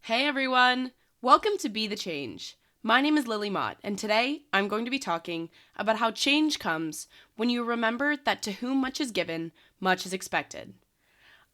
Hey everyone! Welcome to Be the Change. My name is Lily Mott, and today I'm going to be talking about how change comes when you remember that to whom much is given, much is expected.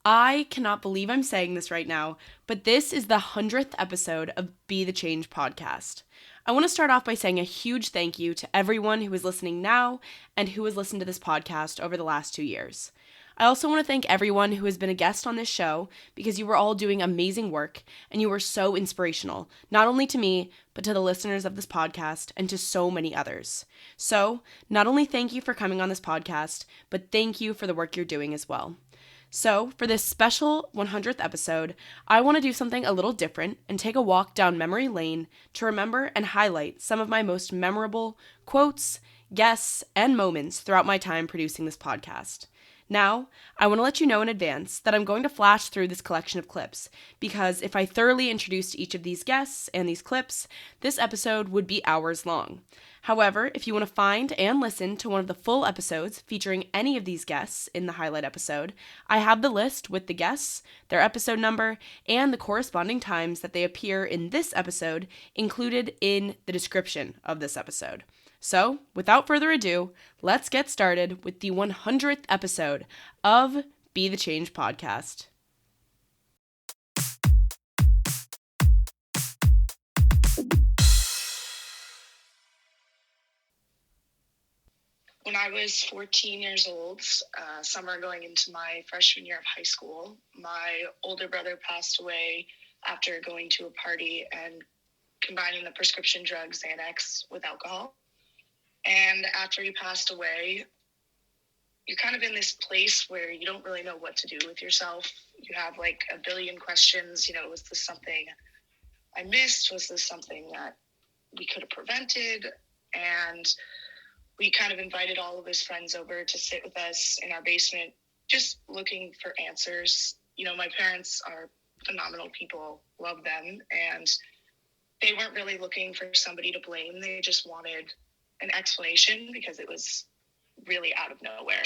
I cannot believe I'm saying this right now, but this is the 100th episode of Be the Change podcast. I want to start off by saying a huge thank you to everyone who is listening now and who has listened to this podcast over the last 2 years. I also want to thank everyone who has been a guest on this show because you were all doing amazing work and you were so inspirational, not only to me, but to the listeners of this podcast and to so many others. So, not only thank you for coming on this podcast, but thank you for the work you're doing as well. So, for this special 100th episode, I want to do something a little different and take a walk down memory lane to remember and highlight some of my most memorable quotes, guests, and moments throughout my time producing this podcast. Now, I want to let you know in advance that I'm going to flash through this collection of clips, because if I thoroughly introduced each of these guests and these clips, this episode would be hours long. However, if you want to find and listen to one of the full episodes featuring any of these guests in the highlight episode, I have the list with the guests, their episode number, and the corresponding times that they appear in this episode included in the description of this episode. So, without further ado, let's get started with the 100th episode of Be the Change podcast. When I was 14 years old, summer going into my freshman year of high school, my older brother passed away after going to a party and combining the prescription drug Xanax with alcohol. And after he passed away, you're kind of in this place where you don't really know what to do with yourself. You have like a billion questions. Was this something I missed? Was this something that we could have prevented? And we kind of invited all of his friends over to sit with us in our basement, just looking for answers. My parents are phenomenal people, love them, and they weren't really looking for somebody to blame. They just wanted an explanation because it was really out of nowhere.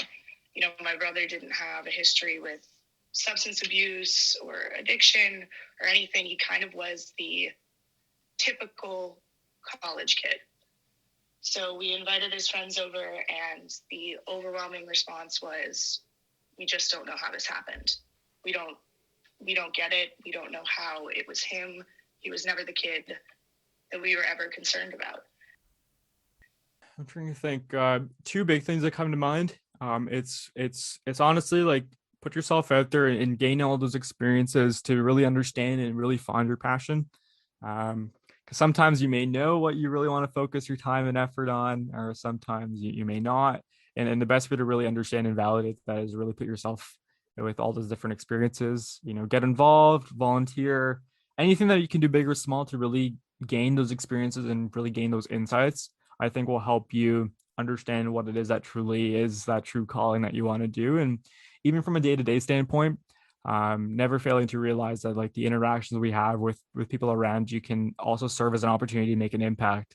My brother didn't have a history with substance abuse or addiction or anything. He kind of was the typical college kid. So we invited his friends over, and the overwhelming response was, we just don't know how this happened. We don't get it. We don't know how it was him. He was never the kid that we were ever concerned about. I'm trying to think. Two big things that come to mind. It's honestly like put yourself out there and gain all those experiences to really understand and really find your passion. Because sometimes you may know what you really want to focus your time and effort on, or sometimes you may not. And the best way to really understand and validate that is really put yourself with all those different experiences. Get involved, volunteer, anything that you can do, big or small, to really gain those experiences and really gain those insights, I think will help you understand what it is that truly is that true calling that you want to do. And even from a day-to-day standpoint, never failing to realize that like the interactions we have with people around you can also serve as an opportunity to make an impact.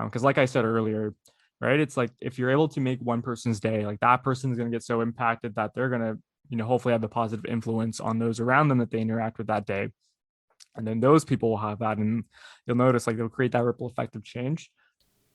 Because like I said earlier, right, it's like if you're able to make one person's day, like that person is going to get so impacted that they're going to, hopefully have a positive influence on those around them that they interact with that day. And then those people will have that, and you'll notice like they'll create that ripple effect of change.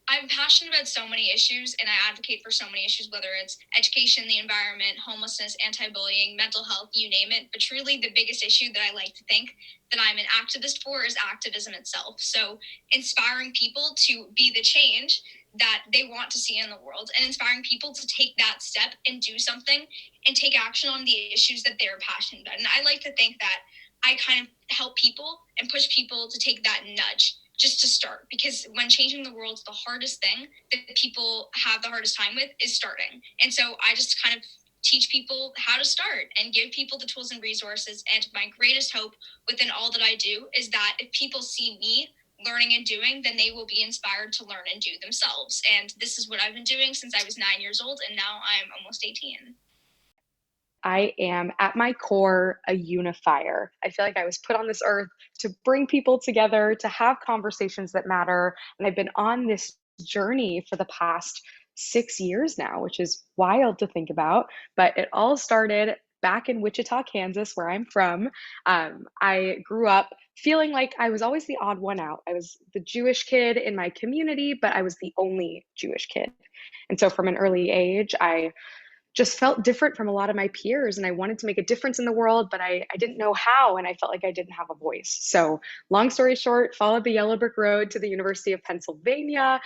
I'm passionate about so many issues, and I advocate for so many issues, whether it's education, the environment, homelessness, anti-bullying, mental health, you name it. But truly the biggest issue that I like to think that I'm an activist for is activism itself. So inspiring people to be the change that they want to see in the world, and inspiring people to take that step and do something and take action on the issues that they're passionate about. And I like to think that I kind of help people and push people to take that nudge just to start, because when changing the world, the hardest thing that people have the hardest time with is starting. And so I just kind of teach people how to start and give people the tools and resources. And my greatest hope within all that I do is that if people see me learning and doing, then they will be inspired to learn and do themselves. And this is what I've been doing since I was 9 years old, and now I'm almost 18. I am at my core a unifier. I feel like I was put on this earth to bring people together, to have conversations that matter. And I've been on this journey for the past 6 years now, which is wild to think about. But it all started back in Wichita, Kansas, where I'm from. I grew up feeling like I was always the odd one out. I was the Jewish kid in my community, but I was the only Jewish kid. And so from an early age, I just felt different from a lot of my peers, and I wanted to make a difference in the world, but I didn't know how, and I felt like I didn't have a voice. So long story short, followed the yellow brick road to the University of Pennsylvania,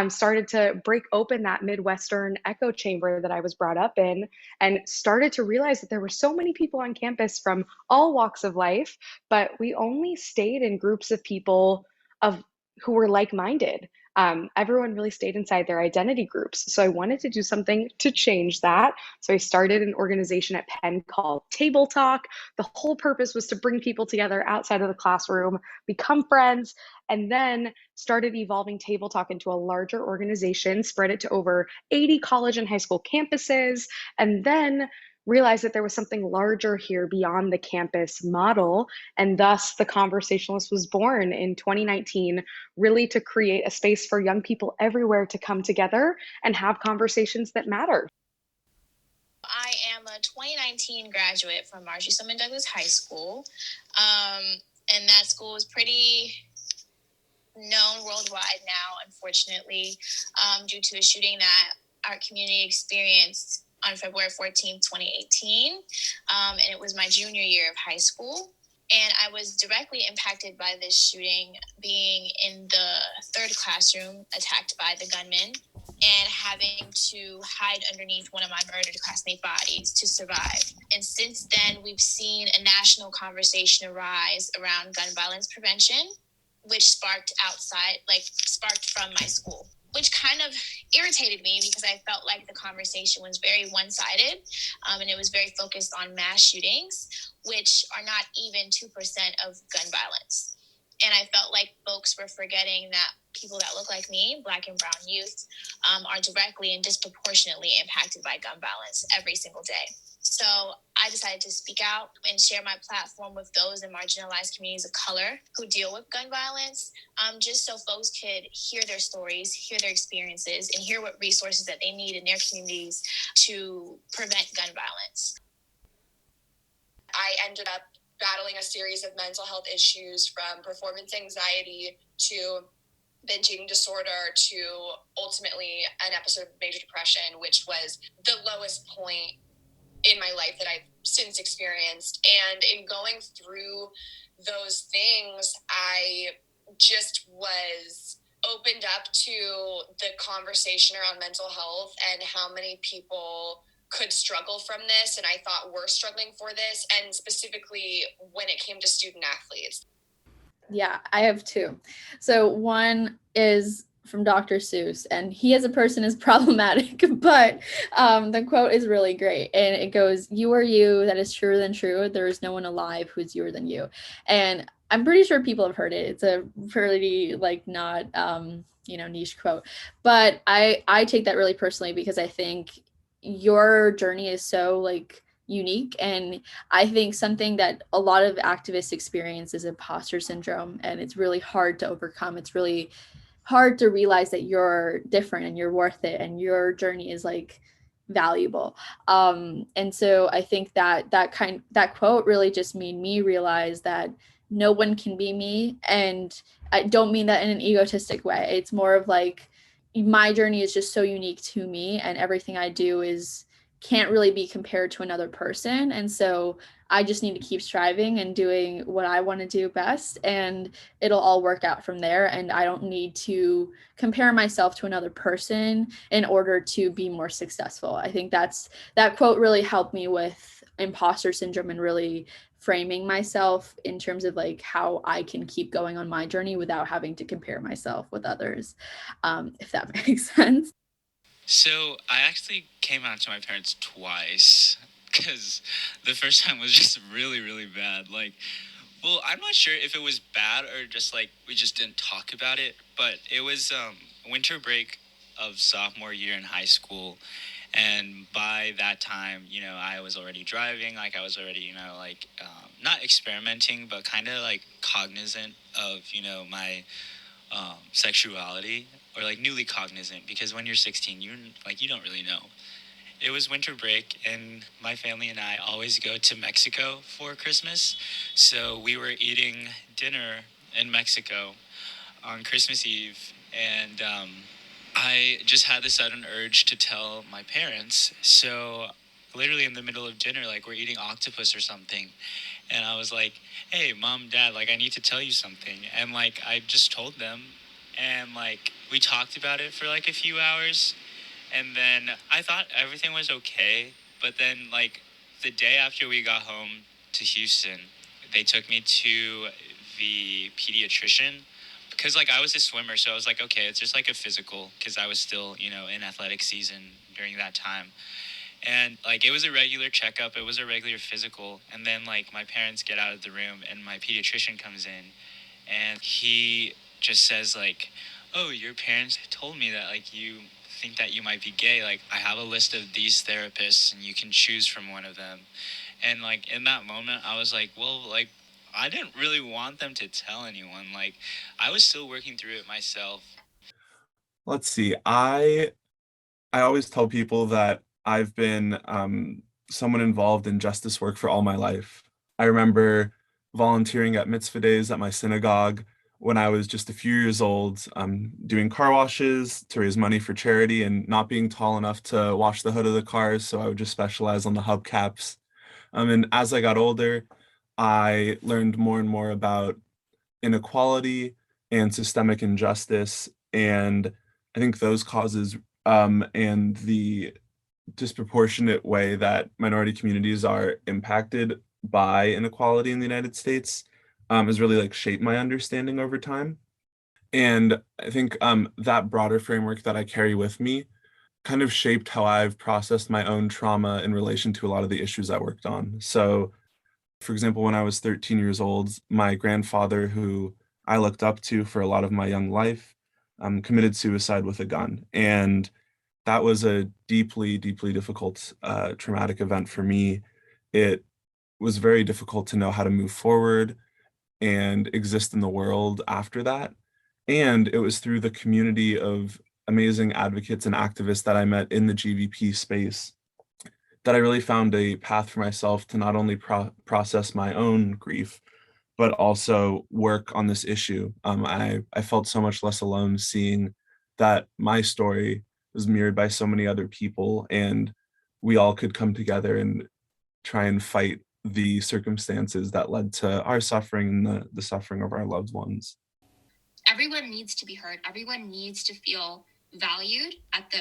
started to break open that Midwestern echo chamber that I was brought up in, and started to realize that there were so many people on campus from all walks of life, but we only stayed in groups of people of who were like-minded. Everyone really stayed inside their identity groups. So I wanted to do something to change that. So I started an organization at Penn called Table Talk. The whole purpose was to bring people together outside of the classroom, become friends, and then started evolving Table Talk into a larger organization, spread it to over 80 college and high school campuses, and then realized that there was something larger here beyond the campus model. And thus, the Conversationalist was born in 2019, really to create a space for young people everywhere to come together and have conversations that matter. I am a 2019 graduate from Marjorie Stoneman Douglas High School, and that school is pretty known worldwide now, unfortunately, due to a shooting that our community experienced on February 14th, 2018, and it was my junior year of high school. And I was directly impacted by this shooting, being in the third classroom attacked by the gunman and having to hide underneath one of my murdered classmate bodies to survive. And since then, we've seen a national conversation arise around gun violence prevention, which sparked from my school, which kind of irritated me because I felt like the conversation was very one-sided, and it was very focused on mass shootings, which are not even 2% of gun violence. And I felt like folks were forgetting that people that look like me, Black and brown youth, are directly and disproportionately impacted by gun violence every single day. So I decided to speak out and share my platform with those in marginalized communities of color who deal with gun violence, just so folks could hear their stories, hear their experiences, and hear what resources that they need in their communities to prevent gun violence. I ended up battling a series of mental health issues, from performance anxiety to binge eating disorder to ultimately an episode of major depression, which was the lowest point in my life that I've since experienced. And in going through those things, I just was opened up to the conversation around mental health and how many people could struggle from this, and I thought were struggling for this, and specifically when it came to student athletes. Yeah, I have two. So one is from Dr. Seuss, and he as a person is problematic, but the quote is really great, and it goes, "You are you, that is truer than true. There is no one alive who is youer than you." And I'm pretty sure people have heard it. It's a fairly not niche quote, but I take that really personally because I think your journey is so unique, and I think something that a lot of activists experience is imposter syndrome, and it's really hard to overcome. It's really hard to realize that you're different and you're worth it and your journey is valuable. And so I think that quote really just made me realize that no one can be me, and I don't mean that in an egotistic way. It's more of my journey is just so unique to me, and everything I do can't really be compared to another person. And so I just need to keep striving and doing what I want to do best, and it'll all work out from there. And I don't need to compare myself to another person in order to be more successful. I think that quote really helped me with imposter syndrome and really framing myself in terms of how I can keep going on my journey without having to compare myself with others, if that makes sense. So I actually came out to my parents twice, because the first time was just really, really bad. I'm not sure if it was bad or just we just didn't talk about it, but it was winter break of sophomore year in high school. And by that time, I was already driving, I was already, not experimenting, but kind of cognizant of, my sexuality, or newly cognizant, because when you're 16, you don't really know. It was winter break, and my family and I always go to Mexico for Christmas. So we were eating dinner in Mexico on Christmas Eve, and I just had the sudden urge to tell my parents. So literally in the middle of dinner, like we're eating octopus or something, and I was like, "Hey, mom, dad, like I need to tell you something," and like I just told them, and like we talked about it for like a few hours, and then I thought everything was okay, but then like the day after we got home to Houston, they took me to the pediatrician because like I was a swimmer, so I was like, okay, it's just like a physical because I was still, in athletic season during that time. And like it was a regular checkup, it was a regular physical, and then like my parents get out of the room and my pediatrician comes in and he just says like, "Oh, your parents told me that like you think that you might be gay. Like I have a list of these therapists and you can choose from one of them." And like in that moment I was like, well, like I didn't really want them to tell anyone. Like I was still working through it myself. Let's see. I always tell people that I've been someone involved in justice work for all my life. I remember volunteering at mitzvah days at my synagogue when I was just a few years old, doing car washes to raise money for charity and not being tall enough to wash the hood of the cars, so I would just specialize on the hubcaps. And as I got older, I learned more and more about inequality and systemic injustice, and I think those causes and the disproportionate way that minority communities are impacted by inequality in the United States has really like shaped my understanding over time. And I think that broader framework that I carry with me kind of shaped how I've processed my own trauma in relation to a lot of the issues I worked on. So, for example, when I was 13 years old, my grandfather, who I looked up to for a lot of my young life, committed suicide with a gun. And that was a deeply, deeply difficult, traumatic event for me. It was very difficult to know how to move forward and exist in the world after that. And it was through the community of amazing advocates and activists that I met in the GVP space that I really found a path for myself to not only process my own grief, but also work on this issue. I felt so much less alone seeing that my story was mirrored by so many other people, and we all could come together and try and fight the circumstances that led to our suffering and the suffering of our loved ones. Everyone needs to be heard. Everyone needs to feel valued at the,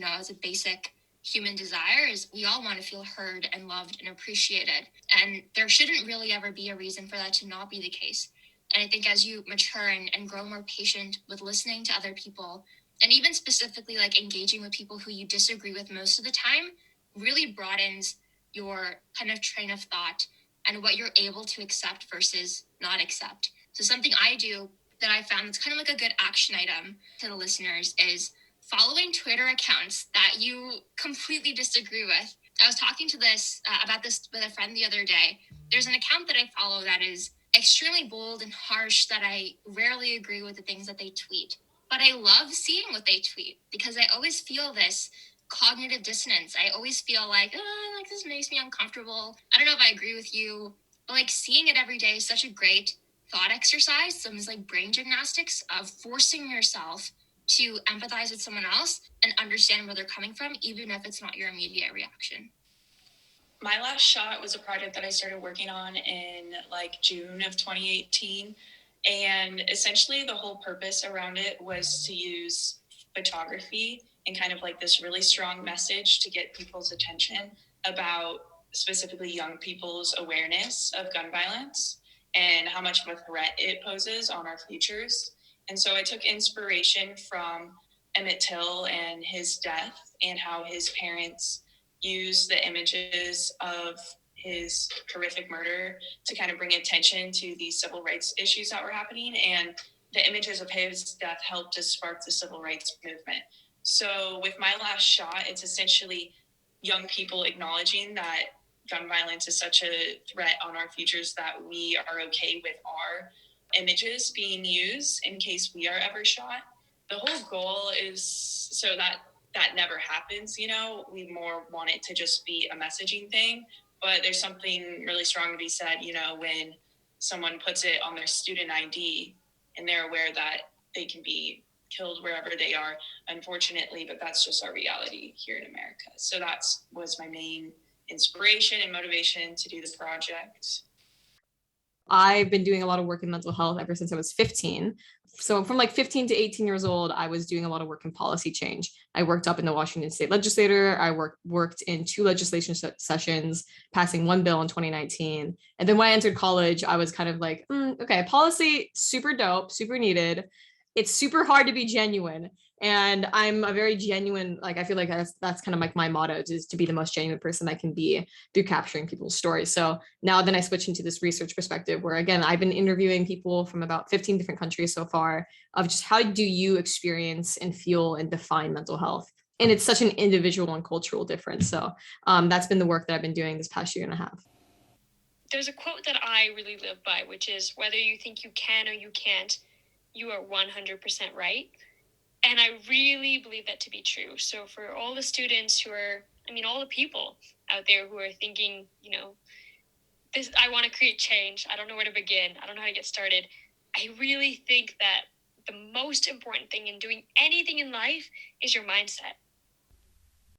as a basic human desire is we all want to feel heard and loved and appreciated. And there shouldn't really ever be a reason for that to not be the case. And I think as you mature and grow more patient with listening to other people, and even specifically like engaging with people who you disagree with most of the time, really broadens your kind of train of thought and what you're able to accept versus not accept. So something I do that I found that's kind of like a good action item to the listeners is following Twitter accounts that you completely disagree with. I was talking to about this with a friend the other day. There's an account that I follow that is extremely bold and harsh that I rarely agree with the things that they tweet. But I love seeing what they tweet because I always feel this cognitive dissonance. I always feel like this makes me uncomfortable. I don't know if I agree with you, but like seeing it every day is such a great thought exercise. Some is like brain gymnastics of forcing yourself to empathize with someone else and understand where they're coming from, even if it's not your immediate reaction. My last shot was a project that I started working on in like June of 2018. And essentially the whole purpose around it was to use photography and kind of like this really strong message to get people's attention about specifically young people's awareness of gun violence and how much of a threat it poses on our futures. And so I took inspiration from Emmett Till and his death and how his parents used the images of his horrific murder to kind of bring attention to these civil rights issues that were happening. And the images of his death helped to spark the civil rights movement. So with my last shot, it's essentially young people acknowledging that gun violence is such a threat on our futures that we are okay with our images being used in case we are ever shot. The whole goal is so that that never happens, you know. We more want it to just be a messaging thing, but there's something really strong to be said, you know, when someone puts it on their student ID and they're aware that they can be killed wherever they are, unfortunately, but that's just our reality here in America. So that was my main inspiration and motivation to do the project. I've been doing a lot of work in mental health ever since I was 15. So from like 15 to 18 years old, I was doing a lot of work in policy change. I worked up in the Washington State Legislature. I worked in 2 legislation sessions, passing 1 bill in 2019. And then when I entered college, I was kind of like, okay, policy, super dope, super needed. It's super hard to be genuine. And I'm a very genuine, like, I feel like that's kind of like my motto, is to be the most genuine person I can be through capturing people's stories. So now then I switch into this research perspective where, again, I've been interviewing people from about 15 different countries so far of just how do you experience and feel and define mental health? And it's such an individual and cultural difference. So that's been the work that I've been doing this past year and a half. There's a quote that I really live by, which is, whether you think you can or you can't, you are 100% right. And I really believe that to be true. So for all the students who are, all the people out there who are thinking, this, I want to create change. I don't know where to begin. I don't know how to get started. I really think that the most important thing in doing anything in life is your mindset.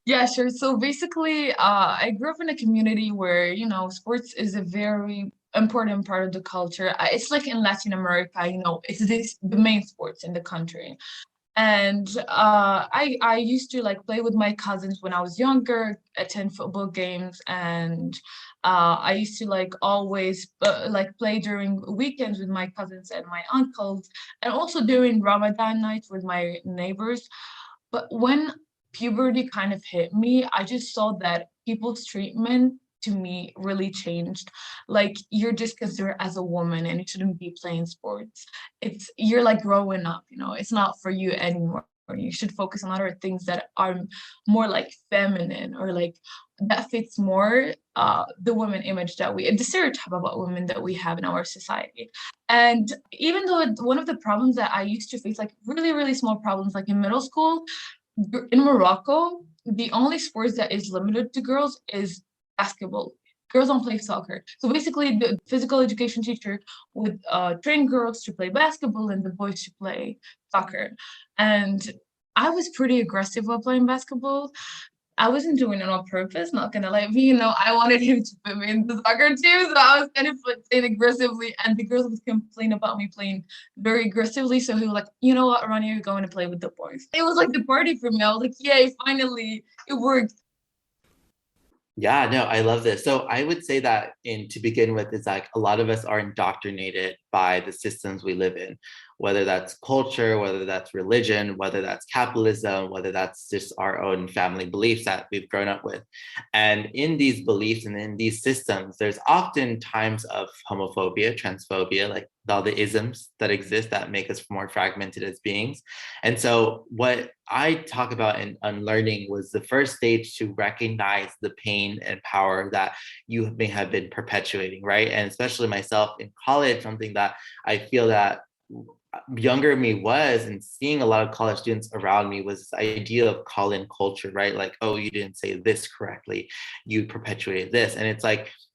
Yeah, sure. So basically, I grew up in a community where, sports is a very important part of the culture. It's like in Latin America, it's the main sports in the country. And I used to play with my cousins when I was younger, attend football games, and I used to always play during weekends with my cousins and my uncles, and also during Ramadan nights with my neighbors. But when puberty kind of hit me, I just saw that people's treatment to me really changed. You're just considered as a woman and you shouldn't be playing sports. You're growing up, it's not for you anymore. You should focus on other things that are more feminine, or that fits more the woman image the stereotype about women that we have in our society. And even though one of the problems that I used to face, really, really small problems, in middle school, in Morocco, the only sports that is limited to girls is basketball. Girls don't play soccer. So basically the physical education teacher would train girls to play basketball and the boys to play soccer. And I was pretty aggressive while playing basketball. I wasn't doing it on purpose, not gonna lie. I wanted him to put me in the soccer team, so I was kind of playing aggressively, and the girls would complain about me playing very aggressively. So he was like, you know what, Rania, you're going to play with the boys. It was the party for me. I was like, yay, finally, it worked. Yeah, no, I love this. So I would say that to begin with, is a lot of us are indoctrinated by the systems we live in, whether that's culture, whether that's religion, whether that's capitalism, whether that's just our own family beliefs that we've grown up with. And in these beliefs and in these systems, there's often times of homophobia, transphobia, all the isms that exist that make us more fragmented as beings. And so what I talk about in unlearning was the first stage to recognize the pain and power that you may have been perpetuating, right? And especially myself in college, something that I feel that younger me was, and seeing a lot of college students around me, was this idea of call-in culture, right? Oh, you didn't say this correctly, you perpetuated this. And it's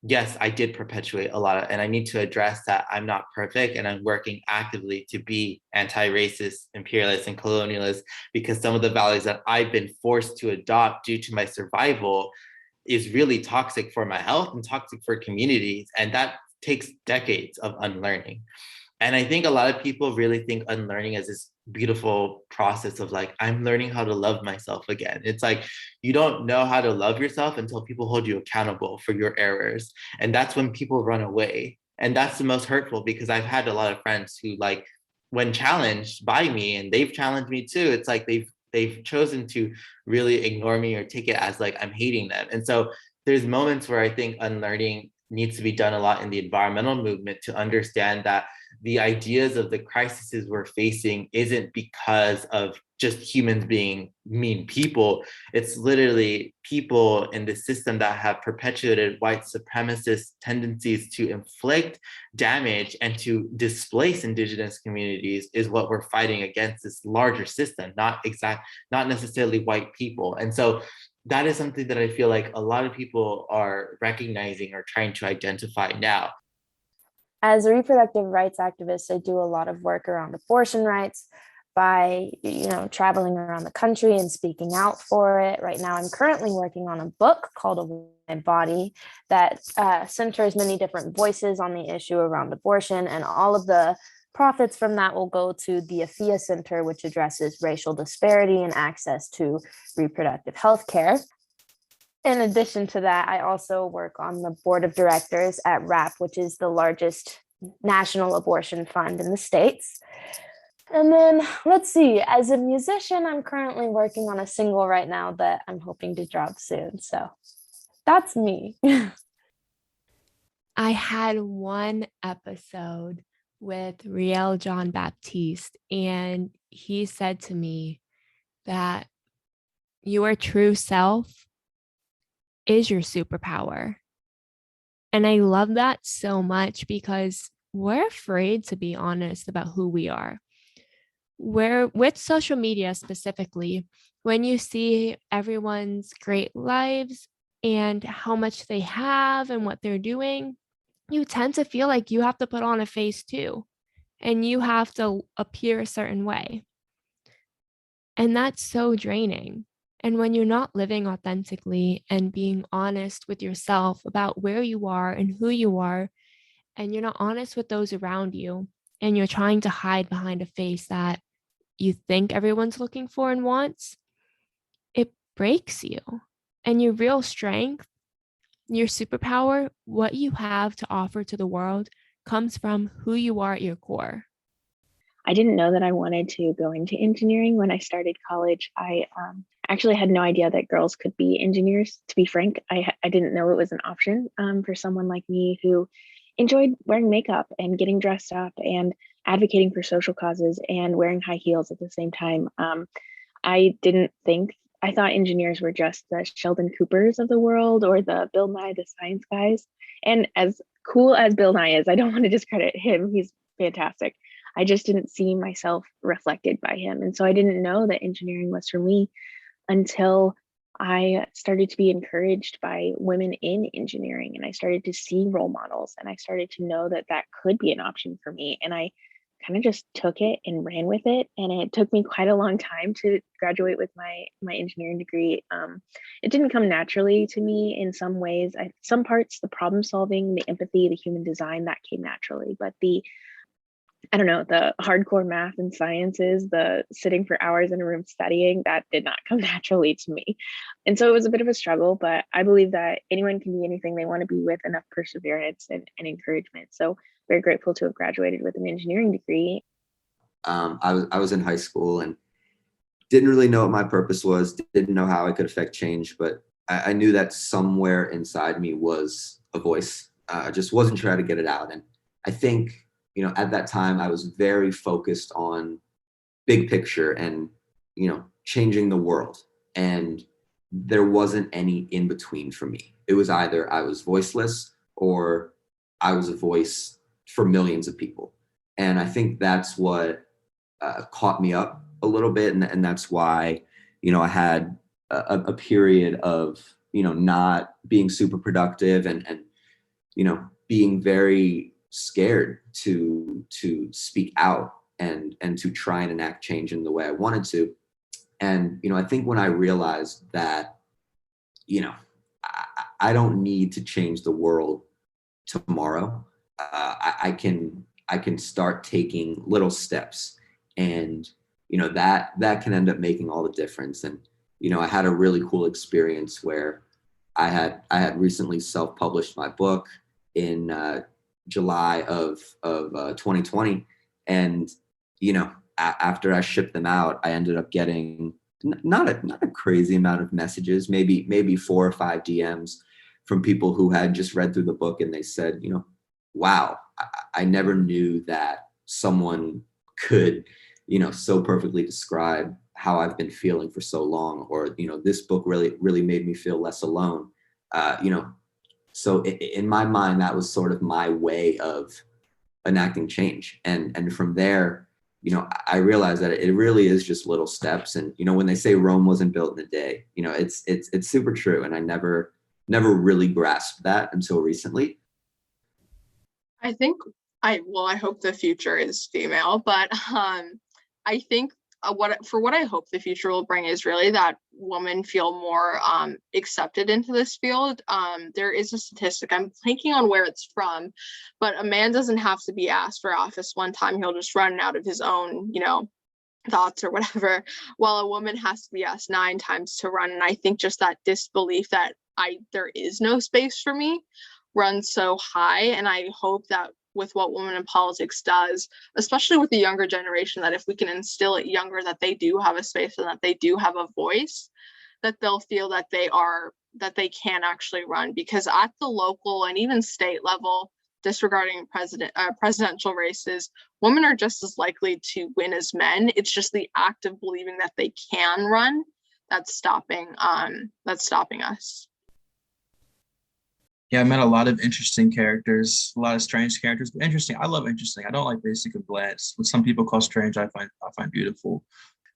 yes, I did perpetuate a lot and I need to address that I'm not perfect, and I'm working actively to be anti-racist, imperialist, and colonialist, because some of the values that I've been forced to adopt due to my survival is really toxic for my health and toxic for communities. And that takes decades of unlearning. And I think a lot of people really think unlearning is this beautiful process of I'm learning how to love myself again. It's you don't know how to love yourself until people hold you accountable for your errors. And that's when people run away. And that's the most hurtful, because I've had a lot of friends who when challenged by me, and they've challenged me too, it's they've chosen to really ignore me or take it as I'm hating them. And so there's moments where I think unlearning needs to be done a lot in the environmental movement to understand that the ideas of the crises we're facing isn't because of just humans being mean people. It's literally people in the system that have perpetuated white supremacist tendencies to inflict damage and to displace indigenous communities is what we're fighting against, this larger system, not necessarily white people. And so that is something that I feel like a lot of people are recognizing or trying to identify now. As a reproductive rights activist, I do a lot of work around abortion rights by, traveling around the country and speaking out for it. Right now, I'm currently working on a book called A My Body that centers many different voices on the issue around abortion, and all of the profits from that will go to the Afia Center, which addresses racial disparity and access to reproductive health care. In addition to that, I also work on the board of directors at RAP, which is the largest national abortion fund in the States. And then let's see, as a musician, I'm currently working on a single right now that I'm hoping to drop soon. So that's me. I had one episode with Riel John Baptiste, and he said to me that your true self is your superpower. And I love that so much because we're afraid to be honest about who we are. Where with social media specifically, when you see everyone's great lives and how much they have and what they're doing, you tend to feel like you have to put on a face too, and you have to appear a certain way. And that's so draining. And when you're not living authentically and being honest with yourself about where you are and who you are, and you're not honest with those around you, and you're trying to hide behind a face that you think everyone's looking for and wants, it breaks you. And your real strength, your superpower, what you have to offer to the world, comes from who you are at your core. I didn't know that I wanted to go into engineering when I started college. I actually had no idea that girls could be engineers. To be frank, I didn't know it was an option for someone like me who enjoyed wearing makeup and getting dressed up and advocating for social causes and wearing high heels at the same time. I thought engineers were just the Sheldon Coopers of the world or the Bill Nye the Science Guys. And as cool as Bill Nye is, I don't want to discredit him. He's fantastic. I just didn't see myself reflected by him. And so I didn't know that engineering was for me until I started to be encouraged by women in engineering, and I started to see role models, and I started to know that that could be an option for me. And I kind of just took it and ran with it. And it took me quite a long time to graduate with my engineering degree. It didn't come naturally to me in some ways. Some parts, the problem solving, the empathy, the human design, that came naturally. But the hardcore math and sciences, the sitting for hours in a room studying, that did not come naturally to me. And so it was a bit of a struggle, but I believe that anyone can be anything they want to be with enough perseverance and encouragement. So very grateful to have graduated with an engineering degree. I was in high school and didn't really know what my purpose was, didn't know how I could affect change, but I knew that somewhere inside me was a voice. I just wasn't sure how to get it out. And I think, at that time I was very focused on big picture and, changing the world. And there wasn't any in between for me. It was either I was voiceless or I was a voice for millions of people. And I think that's what caught me up a little bit. And that's why, I had a period of, not being super productive and being very scared to speak out and to try and enact change in the way I wanted to. And, I think when I realized that, I don't need to change the world tomorrow. I can start taking little steps, and that can end up making all the difference. And I had a really cool experience where I had recently self-published my book in July of 2020, and after I shipped them out, I ended up getting not a crazy amount of messages, maybe 4 or 5 DMs from people who had just read through the book, and they said, wow, I never knew that someone could, so perfectly describe how I've been feeling for so long, or, this book really made me feel less alone. So in my mind, that was sort of my way of enacting change. And from there, I realized that it really is just little steps. And, when they say Rome wasn't built in a day, it's super true. And I never really grasped that until recently. I think I hope the future is female, but I think what I hope the future will bring is really that women feel more accepted into this field. There is a statistic, I'm blanking on where it's from, but a man doesn't have to be asked for office one time. He'll just run out of his own, thoughts or whatever, while a woman has to be asked 9 times to run. And I think just that disbelief that there is no space for me runs so high. And I hope that with what Women in Politics does, especially with the younger generation, that if we can instill it younger, that they do have a space and that they do have a voice, that they'll feel that they can actually run. Because at the local and even state level, disregarding presidential races, women are just as likely to win as men. It's just the act of believing that they can run that's stopping us. Yeah, I met a lot of interesting characters, a lot of strange characters, but interesting. I love interesting. I don't like basic and bland. What some people call strange, I find beautiful.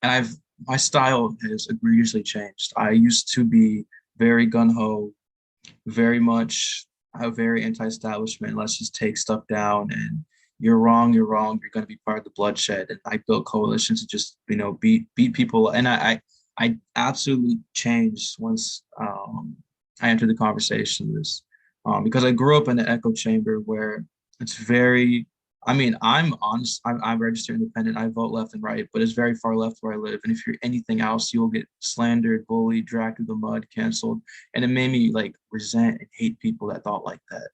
And my style has egregiously changed. I used to be very gung-ho, very anti-establishment. Let's just take stuff down, and you're wrong, you're going to be part of the bloodshed. And I built coalitions to just, beat people. And I absolutely changed once I entered the conversation. Because I grew up in an echo chamber where it's very, I'm honest, I'm registered independent, I vote left and right, but it's very far left where I live. And if you're anything else, you'll get slandered, bullied, dragged through the mud, canceled. And it made me resent and hate people that thought like that.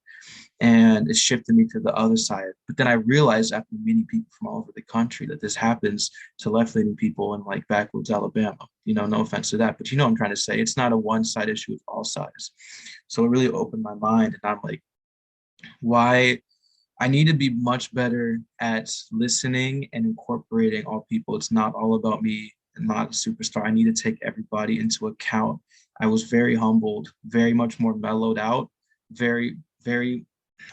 And it shifted me to the other side. But then I realized after meeting people from all over the country that this happens to left-leaning people in backwoods Alabama. No offense to that, but I'm trying to say it's not a one-side issue, it's all sides. So it really opened my mind, and I'm like, why I need to be much better at listening and incorporating all people. It's not all about me and not a superstar. I need to take everybody into account. I was very humbled, very much more mellowed out, very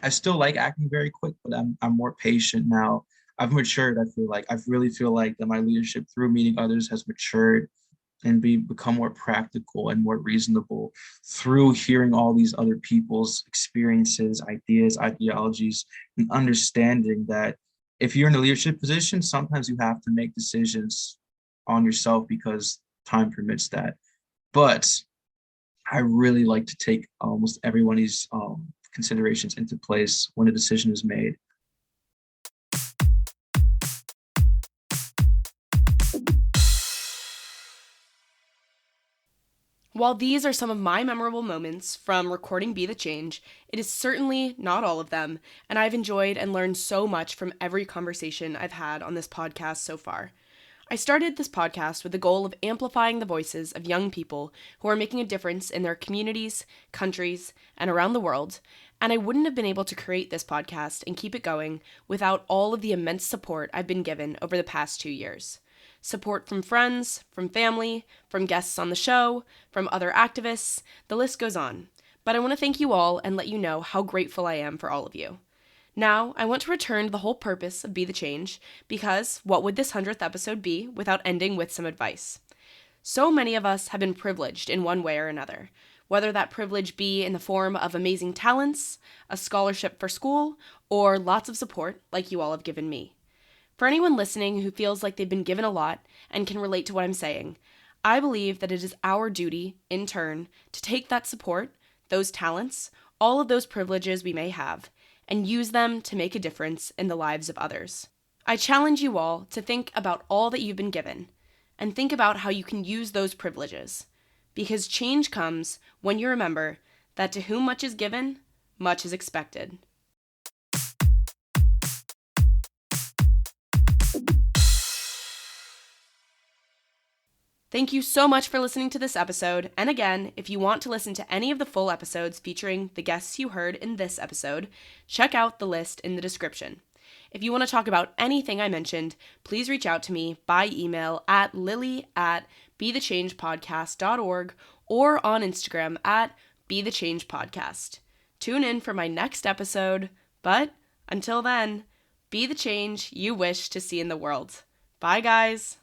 I still like acting very quick, but I'm more patient now. I've matured. I really feel like that my leadership through meeting others has matured and become more practical and more reasonable through hearing all these other people's experiences, ideas, ideologies, and understanding that if you're in a leadership position, sometimes you have to make decisions on yourself because time permits that. But I really like to take almost everyone's considerations into place when a decision is made. While these are some of my memorable moments from recording Be the Change, it is certainly not all of them, and I've enjoyed and learned so much from every conversation I've had on this podcast so far. I started this podcast with the goal of amplifying the voices of young people who are making a difference in their communities, countries, and around the world, and I wouldn't have been able to create this podcast and keep it going without all of the immense support I've been given over the past 2 years. Support from friends, from family, from guests on the show, from other activists, the list goes on. But I want to thank you all and let you know how grateful I am for all of you. Now, I want to return to the whole purpose of Be the Change, because what would this 100th episode be without ending with some advice? So many of us have been privileged in one way or another, whether that privilege be in the form of amazing talents, a scholarship for school, or lots of support like you all have given me. For anyone listening who feels like they've been given a lot and can relate to what I'm saying, I believe that it is our duty, in turn, to take that support, those talents, all of those privileges we may have, and use them to make a difference in the lives of others. I challenge you all to think about all that you've been given, and think about how you can use those privileges, because change comes when you remember that to whom much is given, much is expected. Thank you so much for listening to this episode, and again, if you want to listen to any of the full episodes featuring the guests you heard in this episode, check out the list in the description. If you want to talk about anything I mentioned, please reach out to me by email at lily@bethechangepodcast.org or on Instagram at bethechangepodcast. Tune in for my next episode, but until then, be the change you wish to see in the world. Bye, guys.